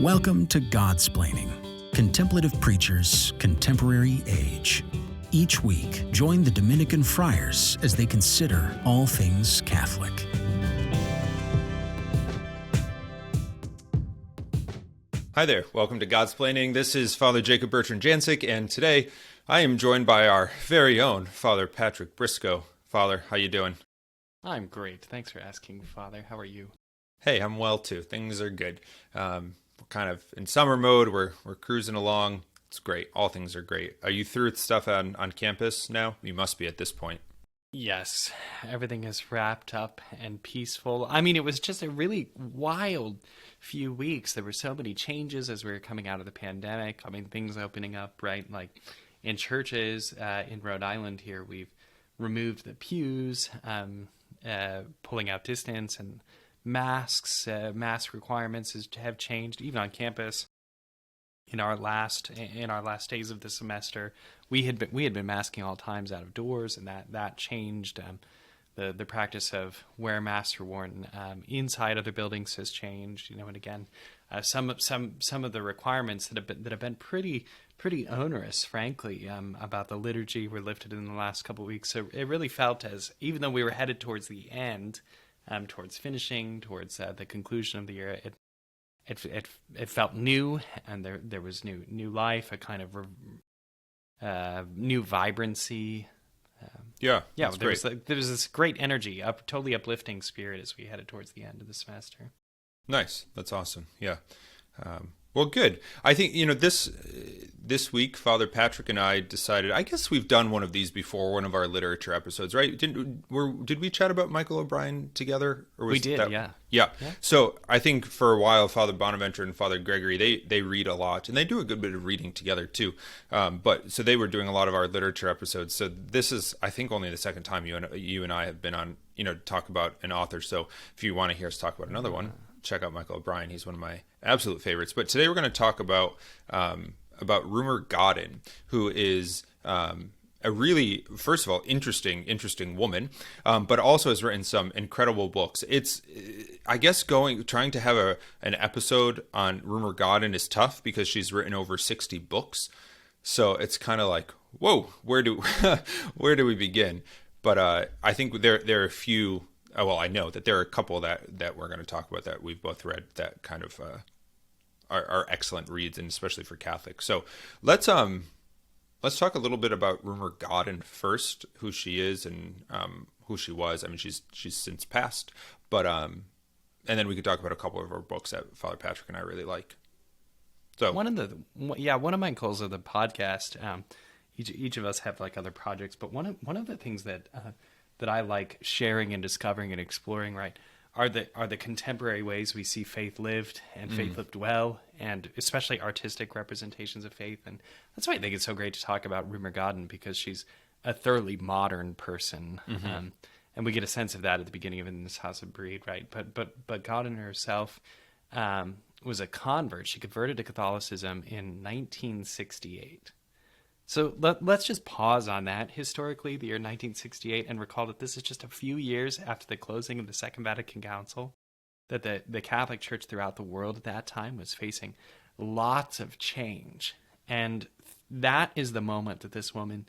Welcome to Godsplaining, Contemplative Preachers, Contemporary Age. Each week, join the Dominican friars as they consider all things Catholic. Hi there, welcome to Godsplaining. This is Father Jacob Bertrand Jancic, and today I am joined by our very own Father Patrick Briscoe. Father, how you doing? I'm great. Thanks for asking, Father. How are you? Hey, I'm well too. Things are good. We're kind of in summer mode. We're cruising along. It's great. All things are great. Are you through with stuff on campus now? You must be at this point. Yes, everything is wrapped up and peaceful. I mean, it was just a really wild few weeks. There were so many changes as we were coming out of the pandemic. I mean, things opening up, right? Like in churches in Rhode Island here, we've removed the pews, pulling out distance, and masks. Mask requirements have changed, even on campus. In our last days of the semester, we had been masking all times out of doors, and that changed. The practice of where masks are worn inside other buildings has changed. And again, some of the requirements that have been pretty onerous, frankly, about the liturgy were lifted in the last couple of weeks. So it really felt as, even though we were headed towards the end, towards finishing, towards the conclusion of the year, it felt new, and there was new life, a kind of new vibrancy. Yeah. There was this great energy, totally uplifting spirit as we headed towards the end of the semester. Nice. That's awesome. Yeah. Well, good. I think, this week, Father Patrick and I decided, I guess we've done one of these before, one of our literature episodes, right? Did we chat about Michael O'Brien together? Or we did, yeah. Yeah. So I think for a while, Father Bonaventure and Father Gregory, they read a lot, and they do a good bit of reading together too. So they were doing a lot of our literature episodes. So this is, I think, only the second time you and I have been on, to talk about an author. So if you want to hear us talk about another one, check out Michael O'Brien. He's one of my absolute favorites. But today we're going to talk about Rumer Godden, who is a really, first of all, interesting woman, but also has written some incredible books. It's, I guess, trying to have an episode on Rumer Godden is tough because she's written over 60 books. So it's kind of like, whoa, where do we begin? But I think there are a few. Well, I know that there are a couple that we're going to talk about that we've both read that kind of are excellent reads, and especially for Catholics. So let's talk a little bit about Rumer Godden first, who she is and who she was. I mean, she's since passed, but and then we could talk about a couple of her books that Father Patrick and I really like. So one of my goals of the podcast, each of us have like other projects, but one of the things that I like sharing and discovering and exploring, right, are the contemporary ways we see faith lived and faith lived well, and especially artistic representations of faith. And that's why I think it's so great to talk about Rumer Godden, because she's a thoroughly modern person. And we get a sense of that at the beginning of In This House of Breed, right? But Godden herself was a convert. She converted to Catholicism in 1968. So let's just pause on that. Historically, the year 1968, and recall that this is just a few years after the closing of the Second Vatican Council, that the Catholic Church throughout the world at that time was facing lots of change. And that is the moment that this woman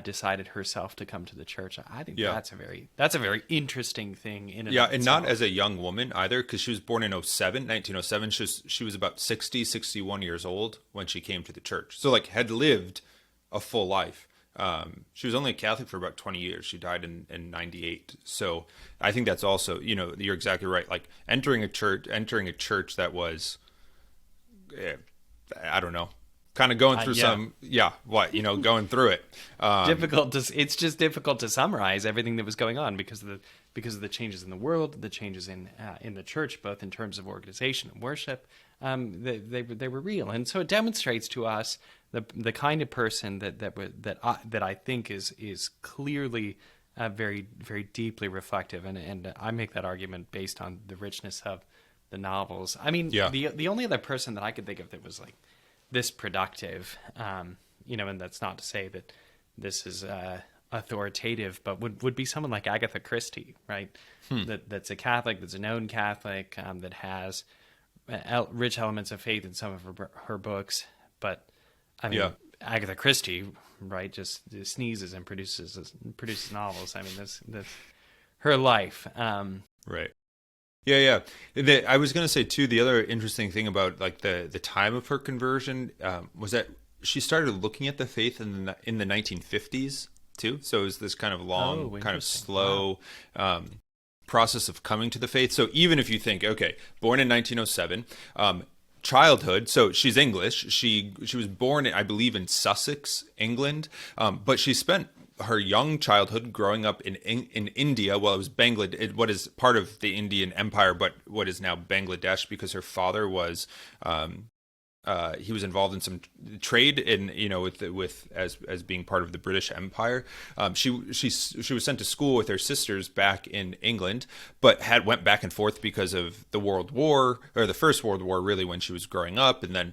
decided herself to come to the church. I think that's a very interesting thing in and of and itself. not as a young woman either, because she was born in 1907. She was about 61 years old when she came to the church. So had lived a full life. She was only a Catholic for about 20 years. She died in 98. So I think that's also, you're exactly right. Like entering a church that was, I don't know, kind of going through going through it. It's just difficult to summarize everything that was going on because of the changes in the world, the changes in the church, both in terms of organization and worship. They were real, and so it demonstrates to us the kind of person that I think is clearly very, very deeply reflective, and I make that argument based on the richness of the novels. I mean, the only other person that I could think of that was like this productive, and that's not to say that this is authoritative, but would be someone like Agatha Christie, right? That's a Catholic, that's a known Catholic, that has rich elements of faith in some of her books, but I mean, Yeah. Agatha Christie, right, just sneezes and produces novels. I mean, that's her life. Right. Yeah, yeah. I was going to say too. The other interesting thing about like the time of her conversion was that she started looking at the faith in the 1950s too. So it was this kind of long, kind of interesting. slow process of coming to the faith. So even if you think, okay, born in 1907, childhood. So she's English. She was born, I believe, in Sussex, England, but she spent her young childhood growing up in India. Well, it was Bangladesh, what is part of the Indian Empire, but what is now Bangladesh, because her father was he was involved in some trade in with as being part of the British Empire. She was sent to school with her sisters back in England, but went back and forth because of the World War, or the First World War, really, when she was growing up, and then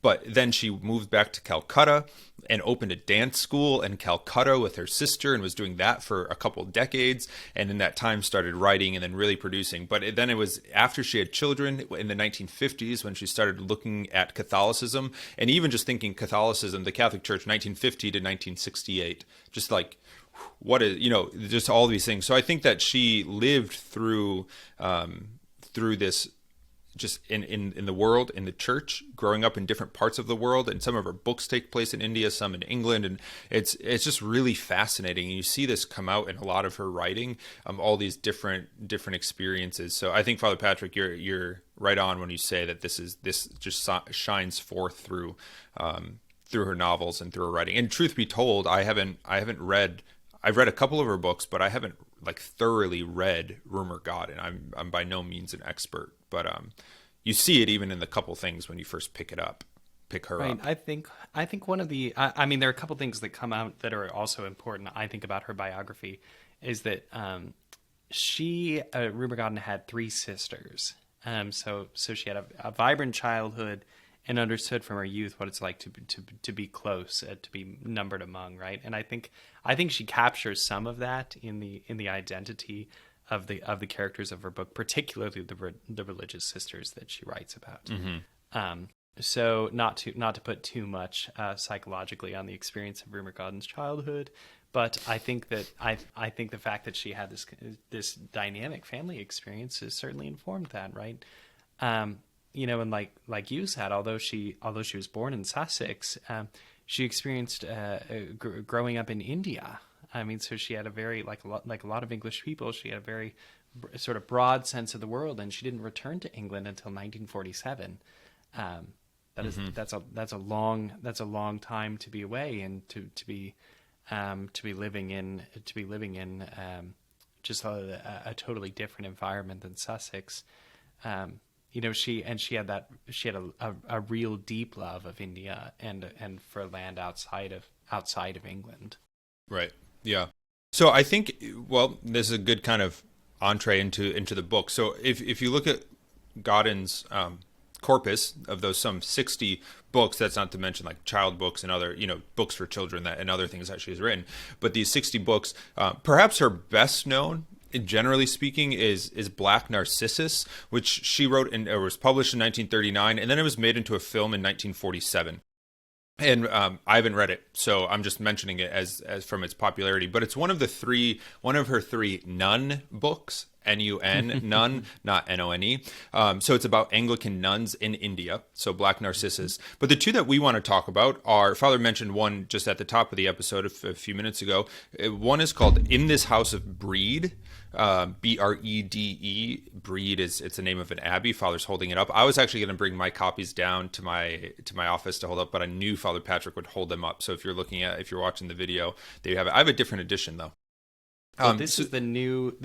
but then she moved back to Calcutta and opened a dance school in Calcutta with her sister, and was doing that for a couple of decades, and in that time started writing and then really producing. But then it was after she had children in the 1950s when she started looking at Catholicism, and even just thinking Catholicism, the Catholic Church, 1950 to 1968, just like what is, just all these things. So I think that she lived through this, just in the world, in the church, growing up in different parts of the world, and some of her books take place in India, some in England, and it's just really fascinating. And you see this come out in a lot of her writing, all these different experiences. So I think, Father Patrick, you're right on when you say that this just shines forth through her novels and through her writing. And truth be told, I've read a couple of her books, but I haven't like thoroughly read Rumer Godden. I'm by no means an expert, but you see it even in the couple things when you first pick her up. I think one of the I mean, there are a couple things that come out that are also important. I think about her biography is that Rumer Godden had 3 sisters. So she had a vibrant childhood and understood from her youth what it's like to be close, to be numbered among, right? And I think she captures some of that in the identity of the characters of her book, particularly the religious sisters that she writes about. Mm-hmm. So not to put too much psychologically on the experience of Rumer Godden's childhood, but I think that I think the fact that she had this dynamic family experience has certainly informed that, right? And like you said, although she was born in Sussex, she experienced growing up in India. I mean, so she had a very like a lot of English people. She had a very sort of broad sense of the world, and she didn't return to England until 1947. That's a long time to be away, and to be living in just a totally different environment than Sussex. She had a real deep love of India and for land outside of England. Right. Yeah. So I think, well, this is a good kind of entree into the book. So if you look at Godden's corpus of those some 60 books, that's not to mention like child books and other, books for children and other things that she's written, but these 60 books, perhaps her best known, generally speaking, is Black Narcissus, which she wrote and was published in 1939, and then it was made into a film in 1947. And I haven't read it, so I'm just mentioning it as from its popularity. But it's one of her 3 nun books, N-U-N, nun, not N-O-N-E. So it's about Anglican nuns in India, so Black Narcissus. But the 2 that we want to talk about are, Father mentioned one just at the top of the episode a few minutes ago. One is called In This House of Brede, B-R-E-D-E. Brede it's the name of an abbey. Father's holding it up. I was actually going to bring my copies down to my office to hold up, but I knew Father Patrick would hold them up. So if you're watching the video, there you have it. I have a different edition though. This is the new.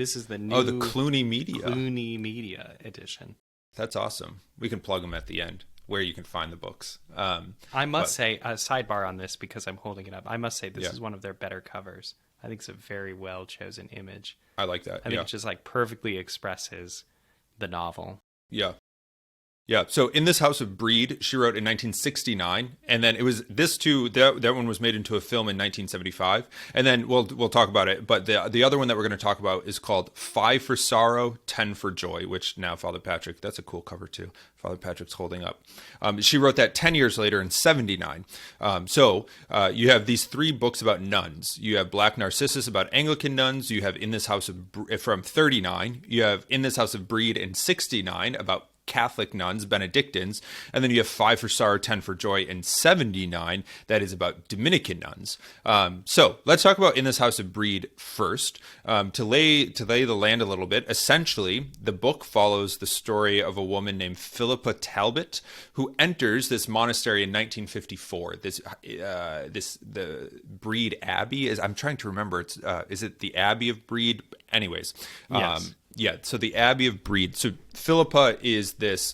Oh, the Cluny Media edition. That's awesome. We can plug them at the end where you can find the books. I must say, a sidebar on this because I'm holding it up. I must say this is one of their better covers. I think it's a very well chosen image. I like that. I think it just like perfectly expresses the novel. Yeah. Yeah. So In This House of Breed, she wrote in 1969, and then it was this too. That one was made into a film in 1975, and then we'll talk about it. But the other one that we're going to talk about is called 5 for Sorrow, 10 for Joy, which now Father Patrick. That's a cool cover too. Father Patrick's holding up. She wrote that 10 years later in 79. You have these 3 books about nuns. You have Black Narcissus about Anglican nuns. You have In This House of from 39. You have In This House of Breed in 69 about Catholic nuns, Benedictines, and then you have 5 for Sorrow, 10 for Joy in 79. That is about Dominican nuns. So let's talk about In This House of Breed first. To lay the land a little bit, essentially, the book follows the story of a woman named Philippa Talbot who enters this monastery in 1954. The Breed Abbey is. I'm trying to remember. Is it the Abbey of Breed? Anyways. Yes. Yeah, so the Abbey of Breed. So Philippa is this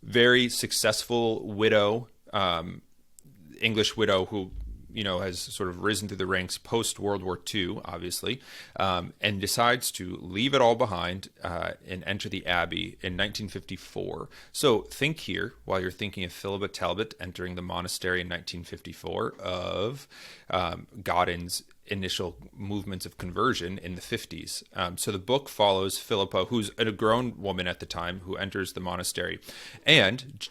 very successful widow, English widow who, has sort of risen through the ranks post World War II, obviously, and decides to leave it all behind and enter the Abbey in 1954. So think here, while you're thinking of Philippa Talbot entering the monastery in 1954, of Godin's initial movements of conversion in the 50s. So the book follows Philippa, who's a grown woman at the time, who enters the monastery. And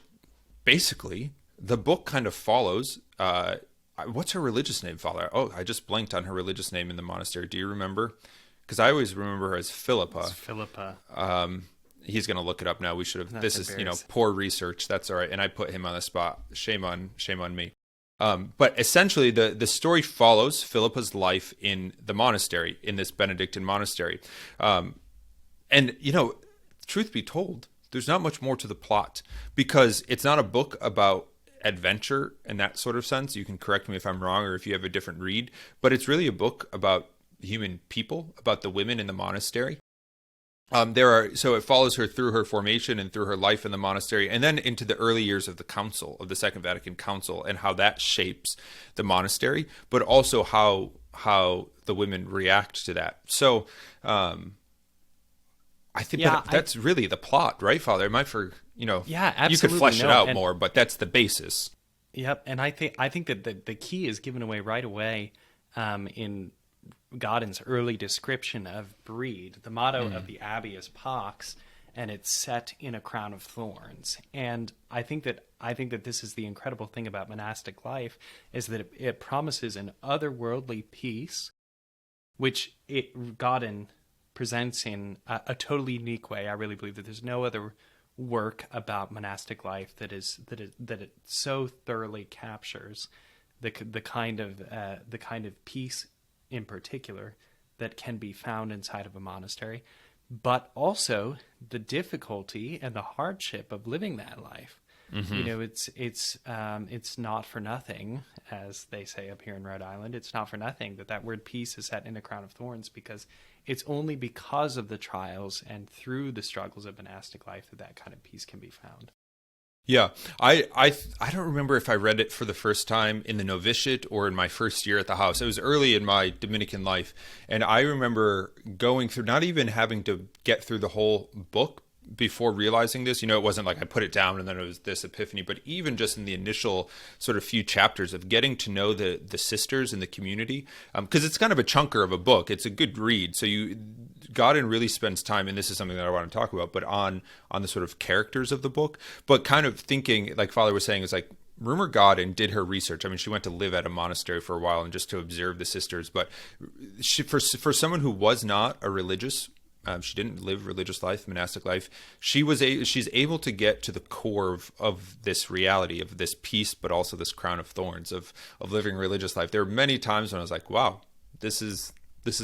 basically, the book kind of follows, what's her religious name, Father? Oh, I just blanked on her religious name in the monastery. Do you remember? Because I always remember her as Philippa. It's Philippa. He's going to look it up now. We should have. Not This is, embarrassed. poor research. That's all right. And I put him on the spot. Shame on me. But essentially, the story follows Philippa's life in the monastery, in this Benedictine monastery. And, truth be told, there's not much more to the plot because it's not a book about adventure in that sort of sense. You can correct me if I'm wrong or if you have a different read, but it's really a book about human people, about the women in the monastery. So it follows her through her formation and through her life in the monastery, and then into the early years of the council, of the Second Vatican Council, and how that shapes the monastery, but also how the women react to that. So, I think that's really the plot, right, Father? Am I Yeah, absolutely. You could flesh it out and, more, but that's the basis. Yep, and I think that the key is given away right away in Godin's early description of Breed. The motto of the Abbey is Pax, and it's set in a crown of thorns. And I think that this is the incredible thing about monastic life, is that it promises an otherworldly peace, which Godin presents in a totally unique way. I really believe that there's no other work about monastic life that it so thoroughly captures the kind of peace in particular that can be found inside of a monastery, but also the difficulty and the hardship of living that life. Mm-hmm. It's not for nothing, as they say up here in Rhode Island. It's not for nothing that word peace is set in a crown of thorns, because it's only because of the trials and through the struggles of monastic life that kind of peace can be found. Yeah, I don't remember if I read it for the first time in the novitiate or in my first year at the house. It was early in my Dominican life, and I remember going through, not even having to get through the whole book before realizing this. It wasn't like I put it down and then it was this epiphany, but even just in the initial sort of few chapters of getting to know the sisters in the community, because it's kind of a chunker of a book. It's a good read. So Godin really spends time, and this is something that I want to talk about, but on the sort of characters of the book, but kind of thinking, like Father was saying, is like, Rumor Godin did her research. I mean, she went to live at a monastery for a while and just to observe the sisters, but for someone who was not a religious, she didn't live religious life, monastic life. She's able to get to the core of this reality, of this peace, but also this crown of thorns of living religious life. There were many times when I was like, wow, this is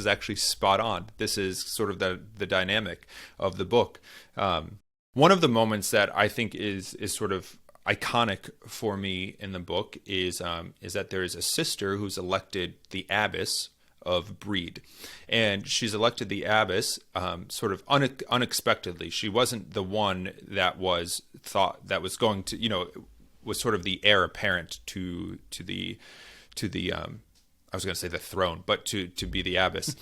actually spot on. This is sort of the dynamic of the book. One of the moments that I think is sort of iconic for me in the book is that there is a sister who's elected the abbess of Breed, and she's elected the abbess sort of unexpectedly. She wasn't the one that was thought that was going to, was sort of the heir apparent to the I was going to say the throne, but to be the abbess.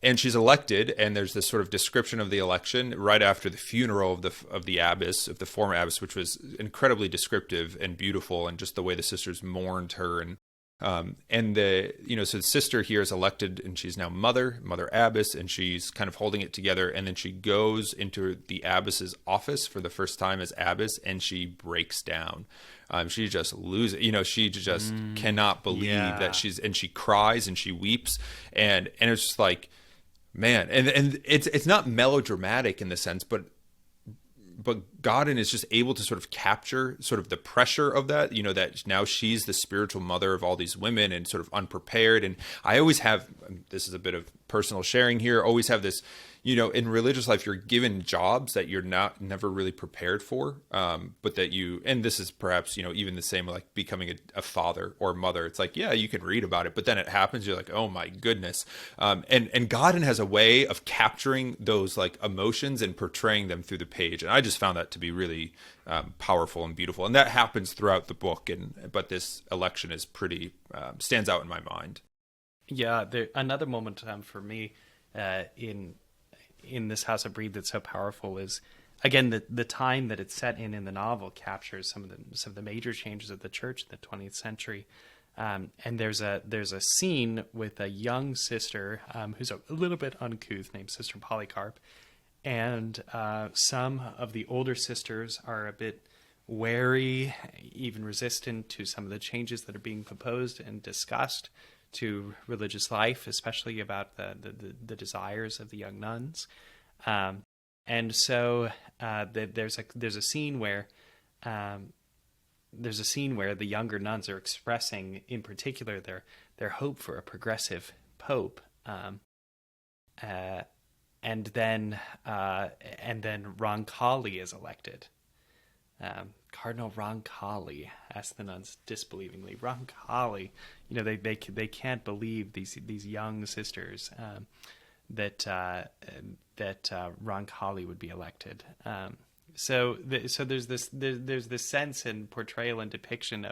And she's elected, and there's this sort of description of the election right after the funeral of the abbess, of the former abbess, which was incredibly descriptive and beautiful, and just the way the sisters mourned her. And so the sister here is elected, and she's now mother abbess, and she's kind of holding it together. And then she goes into the abbess's office for the first time as abbess, and she breaks down. She just loses, she just cannot believe that she cries and she weeps. And it's just like, man, and it's not melodramatic in the sense, but Godin is just able to sort of capture sort of the pressure of that, that now she's the spiritual mother of all these women and sort of unprepared. And I always have, this is a bit of personal sharing here, always have this, in religious life, you're given jobs that you're never really prepared for, but that and this is perhaps, even the same, like becoming a father or mother. It's like, yeah, you can read about it, but then it happens. You're like, oh my goodness. And Godin has a way of capturing those like emotions and portraying them through the page. And I just found that to be really powerful and beautiful. And that happens throughout the book. But this election is pretty, stands out in my mind. Yeah. Another moment for me in this House of Brede that's so powerful is, again, the time that it's set in the novel captures some of the major changes of the church in the 20th century. And there's a scene with a young sister who's a little bit uncouth, named Sister Polycarp, and some of the older sisters are a bit wary, even resistant to some of the changes that are being proposed and discussed to religious life, especially about the desires of the young nuns. And so there's a scene where the younger nuns are expressing, in particular, their hope for a progressive pope. And then Roncalli is elected. Cardinal Roncalli, asked the nuns disbelievingly. Roncalli, they can't believe these young sisters that Roncalli would be elected. So there's this sense and portrayal and depiction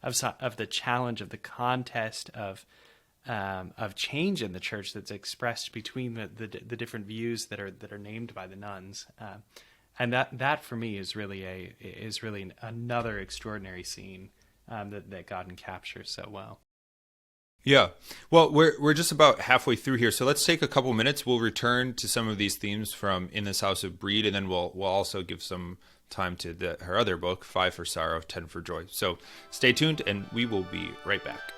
of the challenge, of the contest of change in the church that's expressed between the different views that are named by the nuns. And that for me is really another extraordinary scene that Godin captures so well. Yeah. Well, we're just about halfway through here, so let's take a couple minutes. We'll return to some of these themes from In This House of Brede, and then we'll also give some time to her other book, 5 for Sorrow, 10 for Joy. So stay tuned, and we will be right back.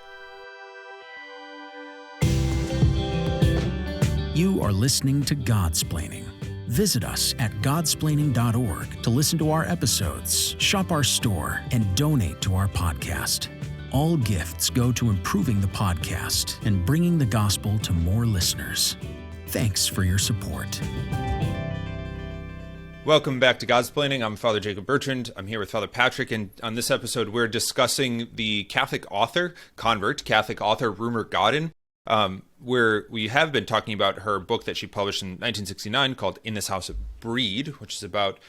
You are listening to Godsplaining. Visit us at godsplaining.org to listen to our episodes, shop our store, and donate to our podcast. All gifts go to improving the podcast and bringing the gospel to more listeners. Thanks for your support. Welcome back to Godsplaining. I'm Father Jacob Bertrand. I'm here with Father Patrick, and on this episode, we're discussing the Catholic author, Rumer Godin, where we have been talking about her book that she published in 1969 called In This House of Brede, which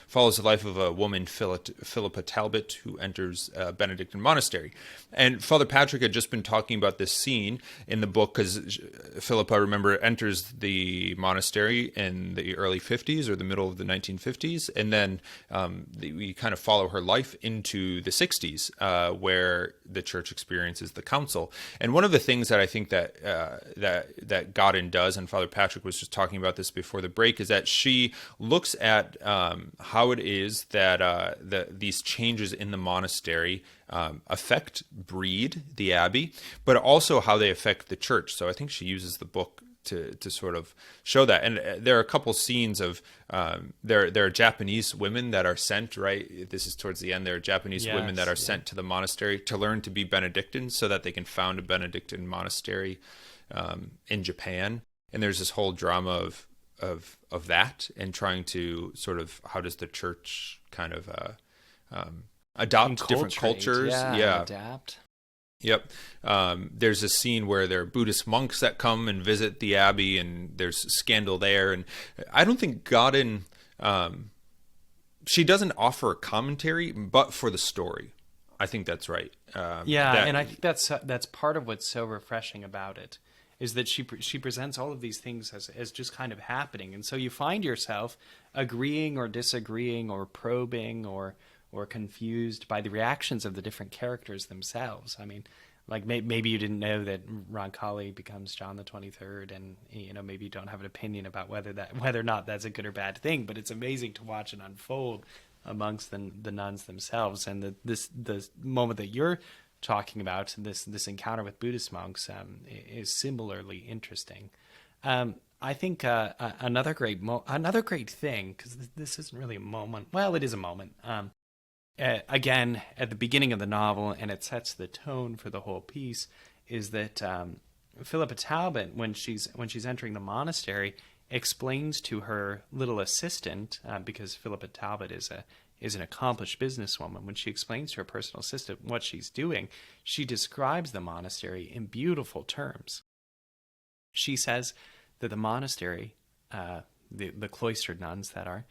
follows the life of a woman, Philippa Talbot, who enters a Benedictine monastery. And Father Patrick had just been talking about this scene in the book because Philippa, remember, enters the monastery in the early 50s or the middle of the 1950s. And then we kind of follow her life into the 60s, where the church experiences the council. And one of the things that I think that Godin does, and Father Patrick was just talking about this before the break, is that she looks at how it is that these changes in the monastery affect Brede, the abbey, but also how they affect the church. So I think she uses the book to sort of show that. And there are a couple scenes of there are Japanese women that are sent, right? This is towards the end. There are Japanese women that are sent to the monastery to learn to be Benedictines so that they can found a Benedictine monastery in Japan. And there's this whole drama of that, and trying to sort of, how does the church kind of adopt different cultures? Adapt. Yep. There's a scene where there are Buddhist monks that come and visit the abbey, and there's scandal there. And I don't think Godin, she doesn't offer a commentary, but for the story. I think that's right. And I think that's part of what's so refreshing about it, is that she presents all of these things as just kind of happening, and so you find yourself agreeing or disagreeing or probing or confused by the reactions of the different characters themselves. I mean, like maybe you didn't know that Roncalli becomes John the 23rd, and maybe you don't have an opinion about whether or not that's a good or bad thing. But it's amazing to watch it unfold amongst the nuns themselves, and the moment that you're talking about, this encounter with Buddhist monks, is similarly interesting. I think another great thing, because this isn't really a moment. Well, it is a moment. Again, at the beginning of the novel, and it sets the tone for the whole piece, is that Philippa Talbot, when she's entering the monastery, explains to her little assistant, because Philippa Talbot is an accomplished businesswoman. When she explains to her personal assistant what she's doing, she describes the monastery in beautiful terms. She says that the monastery, the cloistered nuns that are,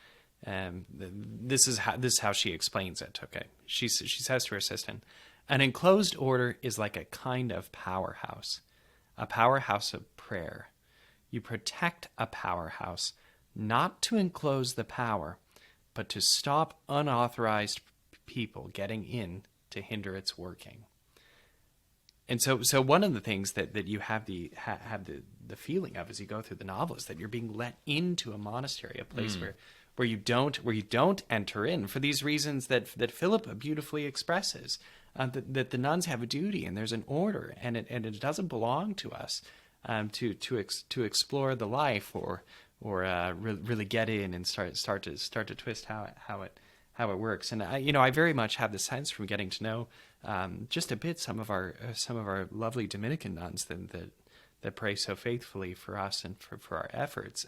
this is how she explains it. Okay, she says to her assistant, an enclosed order is like a kind of powerhouse, a powerhouse of prayer. You protect a powerhouse not to enclose the power, but to stop unauthorized people getting in to hinder its working. And so one of the things that you have the feeling of as you go through the novel is that you're being let into a monastery, a place where you don't enter in, for these reasons that Philippa beautifully expresses, that the nuns have a duty and there's an order, and it doesn't belong to us to explore the life or really get in and start to twist how it works. And I very much have the sense from getting to know just a bit some of our lovely Dominican nuns that pray so faithfully for us and for our efforts.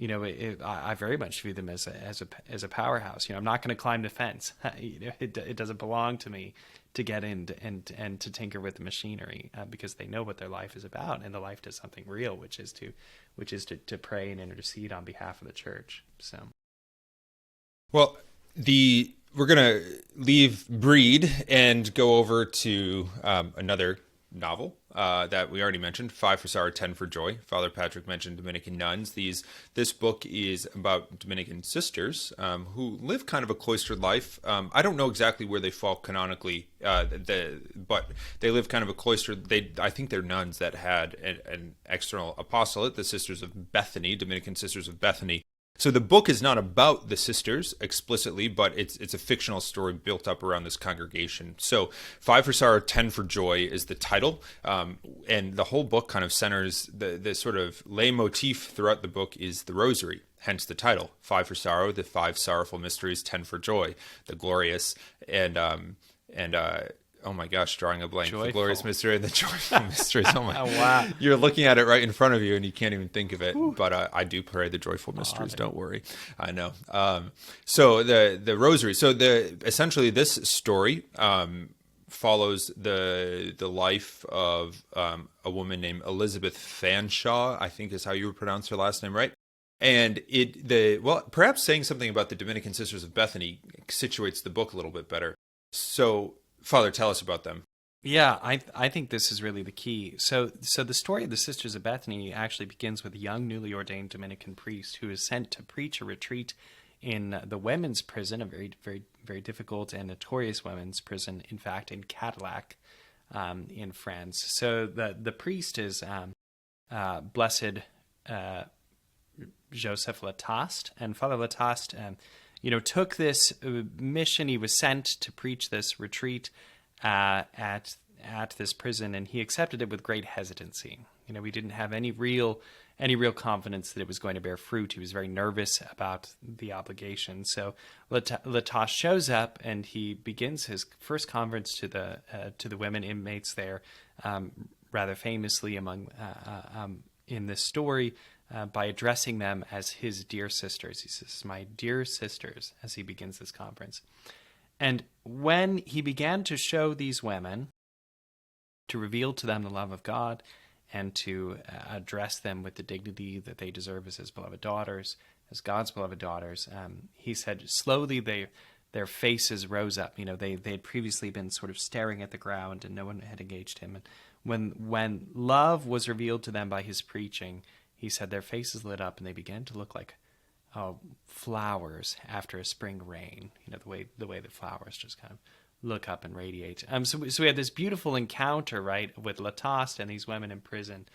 I very much view them as a powerhouse. I'm not going to climb the fence. It doesn't belong to me to get in and to tinker with the machinery, because they know what their life is about, and the life does something real, which is to pray and intercede on behalf of the church. So, well, we're gonna leave Brede and go over to another novel that we already mentioned, 5 for Sorrow, 10 for Joy. Father Patrick mentioned Dominican nuns. This book is about Dominican sisters who live kind of a cloistered life. I don't know exactly where they fall canonically, but they live kind of a cloistered. I think they're nuns that had an external apostolate, the Sisters of Bethany, Dominican Sisters of Bethany. So the book is not about the sisters explicitly, but it's a fictional story built up around this congregation. So 5 for Sorrow, 10 for Joy is the title. And the whole book kind of centers, the sort of leitmotif throughout the book is the rosary, hence the title. 5 for Sorrow, the 5 sorrowful mysteries, 10 for Joy, the glorious oh my gosh, drawing a blank. Joyful. The glorious mystery and the joyful mysteries. Oh my! Oh, wow. You're looking at it right in front of you and you can't even think of it. Whew. But I do pray the joyful mysteries. Don't worry. I know. So the rosary. So essentially this story follows the life of a woman named Elizabeth Fanshawe, I think is how you would pronounce her last name, right? And perhaps saying something about the Dominican Sisters of Bethany situates the book a little bit better. So, Father, tell us about them. Yeah, I think this is really the key. So the story of the Sisters of Bethany actually begins with a young, newly ordained Dominican priest who is sent to preach a retreat in the women's prison, a very, very, very difficult and notorious women's prison, in fact, in Cadillac, in France. So the priest is Blessed Joseph Lataste, and Father Lataste took this mission. He was sent to preach this retreat at this prison, and he accepted it with great hesitancy. He didn't have any real confidence that it was going to bear fruit. He was very nervous about the obligation. So Lataste shows up, and he begins his first conference to the women inmates there, rather famously among in this story. By addressing them as his dear sisters. He says, "My dear sisters," as he begins this conference. And when he began to show these women, to reveal to them the love of God, and to address them with the dignity that they deserve as his beloved daughters, as God's beloved daughters, he said, slowly their faces rose up. They had previously been sort of staring at the ground, and no one had engaged him. And when love was revealed to them by his preaching, he said their faces lit up and they began to look like flowers after a spring rain. The way the flowers just kind of look up and radiate. So we had this beautiful encounter, right, with Lataste and these women in prison,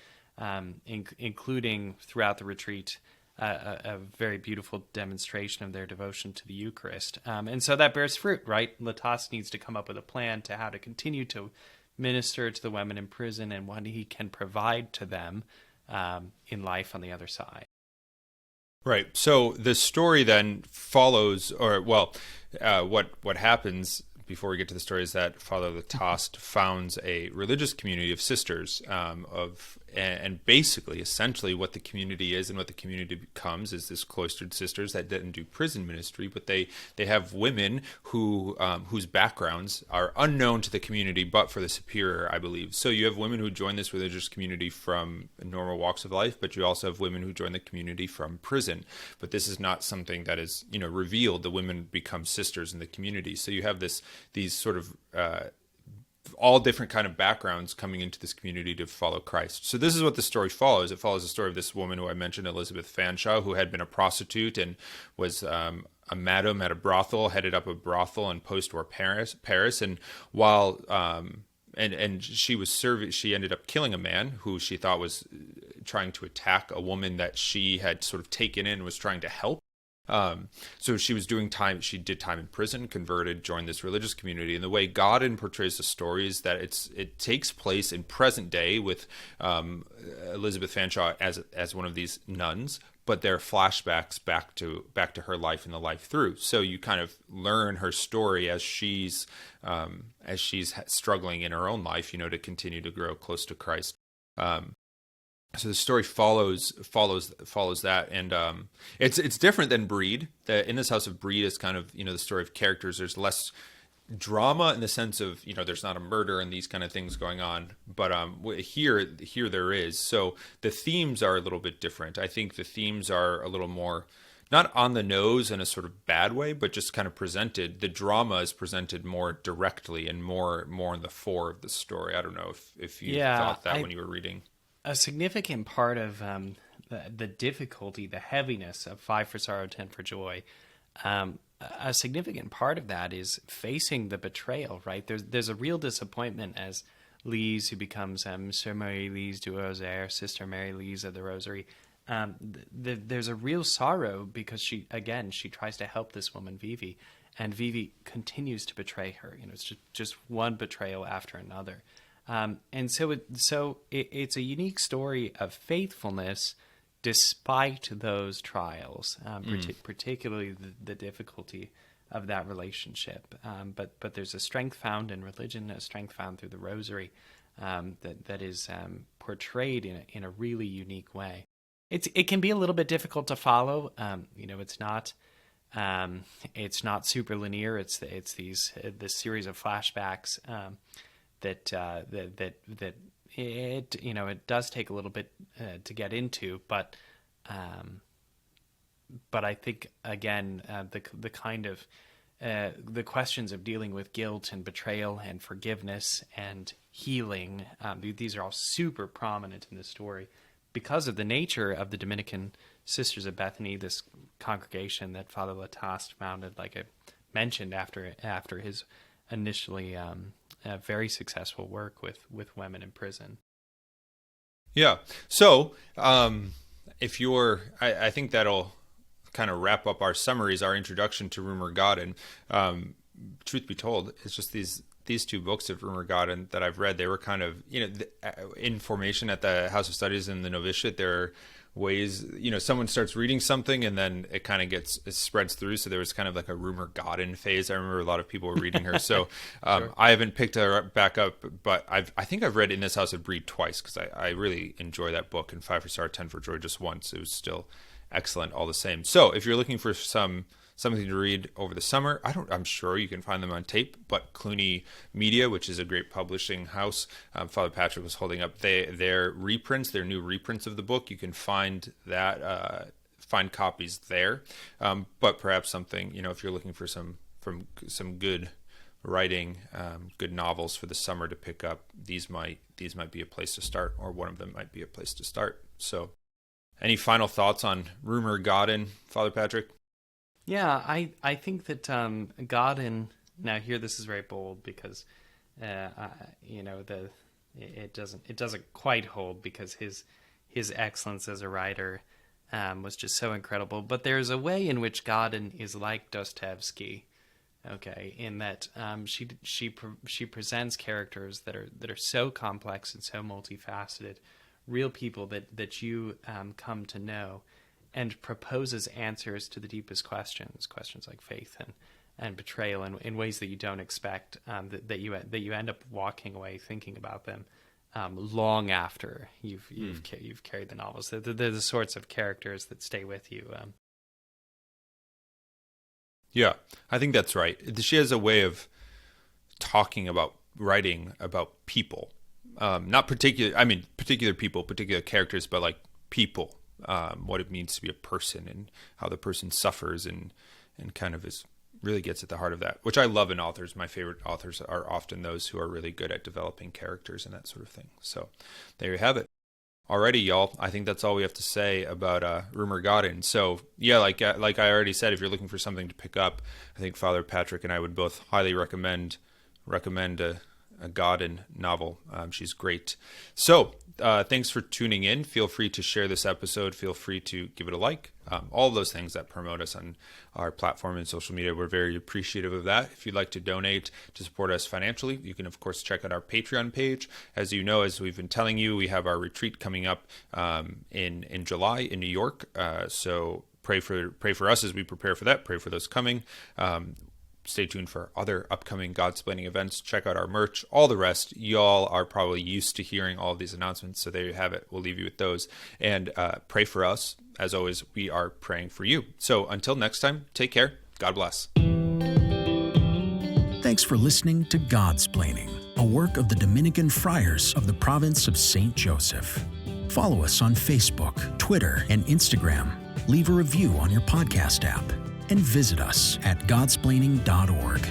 including throughout the retreat a very beautiful demonstration of their devotion to the Eucharist. And so that bears fruit, right? Lataste needs to come up with a plan to how to continue to minister to the women in prison and what he can provide to them in life on the other side. Right. So the story then follows, what happens before we get to the story is that Father Lataste founds a religious community of sisters and basically, essentially, what the community is and what the community becomes is this cloistered sisters that didn't do prison ministry, but they have women whose backgrounds are unknown to the community, but for the superior, I believe. So you have women who join this religious community from normal walks of life, but you also have women who join the community from prison. But this is not something that is, revealed. The women become sisters in the community. So you have these sort of all different kind of backgrounds coming into this community to follow Christ. So this is what the story follows. It follows the story of this woman who I mentioned, Elizabeth Fanshawe, who had been a prostitute and was a madam at a brothel, headed up a brothel in post-war Paris. And while and she was she ended up killing a man who she thought was trying to attack a woman that she had sort of taken in and was trying to help. So she was doing time. She did time in prison, converted, joined this religious community. And the way Godin portrays the story is that it takes place in present day with Elizabeth Fanshawe as one of these nuns, but there are flashbacks back to her life and the life through. So you kind of learn her story as she's struggling in her own life, to continue to grow close to Christ. So the story follows that, and it's different than Brede. In this House of Brede is kind of the story of characters. There's less drama in the sense of there's not a murder and these kind of things going on, but here there is. So the themes are a little bit different. I think the themes are a little more not on the nose in a sort of bad way, but just kind of presented. The drama is presented more directly and more in the fore of the story. I don't know if you thought that when you were reading. A significant part of the difficulty, the heaviness of 5 for Sorrow, 10 for Joy, a significant part of that is facing the betrayal, right? There's a real disappointment as Lise, who becomes Sœur Marie-Lise du Rosaire, Sister Mary-Lise of the Rosary. There's a real sorrow because she tries to help this woman, Vivi, and Vivi continues to betray her. It's just one betrayal after another. And so it's a unique story of faithfulness despite those trials, particularly the difficulty of that relationship. But there's a strength found in religion, a strength found through the Rosary that is portrayed in a really unique way. It can be a little bit difficult to follow. It's not super linear. It's this series of flashbacks. That it does take a little bit to get into, but I think again the kind of the questions of dealing with guilt and betrayal and forgiveness and healing, these are all super prominent in this story because of the nature of the Dominican Sisters of Bethany, this congregation that Father Lataste founded, like I mentioned, after his initially very successful work with women in prison. Yeah. So if I think that'll kind of wrap up our summaries, our introduction to Rumer Godin. Truth be told, it's just these two books of Rumer Godin that I've read. They were kind of, in formation at the House of Studies and the novitiate. There are ways, someone starts reading something and then it kind of it spreads through. So there was kind of like a Rumer Godin phase. I remember a lot of people were reading her. So sure. I haven't picked her back up, but I think I've read In This House of Brede twice because I really enjoy that book, and 5 for Sorrow, 10 for Joy just once. It was still excellent all the same. So if you're looking for something to read over the summer, I'm sure you can find them on tape, but Cluny Media, which is a great publishing house, Father Patrick was holding up their reprints, their new reprints of the book. You can find find copies there. But perhaps something, if you're looking for some some good writing, good novels for the summer to pick up, these might be a place to start, or one of them might be a place to start. So, any final thoughts on Rumer Godden, Father Patrick? Yeah, I think that Godden. Now here, this is very bold because it doesn't quite hold, because his excellence as a writer was just so incredible. But there's a way in which Godden is like Dostoevsky, okay, in that she presents characters that are so complex and so multifaceted, real people that you come to know, and proposes answers to the deepest questions like faith and betrayal in ways that you don't expect, that you end up walking away thinking about them long after you've carried the novels. They're the sorts of characters that stay with you. Yeah, I think that's right. She has a way of talking about writing about people, not particular people, particular characters, but like people, what it means to be a person and how the person suffers and kind of really gets at the heart of that, which I love in authors. My favorite authors are often those who are really good at developing characters and that sort of thing. So there you have it. Alrighty, y'all. I think that's all we have to say about Rumer Godden. So yeah, like I already said, if you're looking for something to pick up, I think Father Patrick and I would both highly recommend a Godden novel. She's great. So thanks for tuning in. Feel free to share this episode. Feel free to give it a like. All those things that promote us on our platform and social media, we're very appreciative of that. If you'd like to donate to support us financially, you can of course check out our Patreon page. As you know, as we've been telling you, we have our retreat coming up in July in New York. So pray for us as we prepare for that. Pray for those coming. Stay tuned for other upcoming Godsplaining events. Check out our merch. All the rest, y'all are probably used to hearing all of these announcements, so there you have it. We'll leave you with those. And pray for us. As always, we are praying for you. So until next time, take care. God bless. Thanks for listening to Godsplaining, a work of the Dominican Friars of the province of St. Joseph. Follow us on Facebook, Twitter, and Instagram. Leave a review on your podcast app. And visit us at godsplaining.org.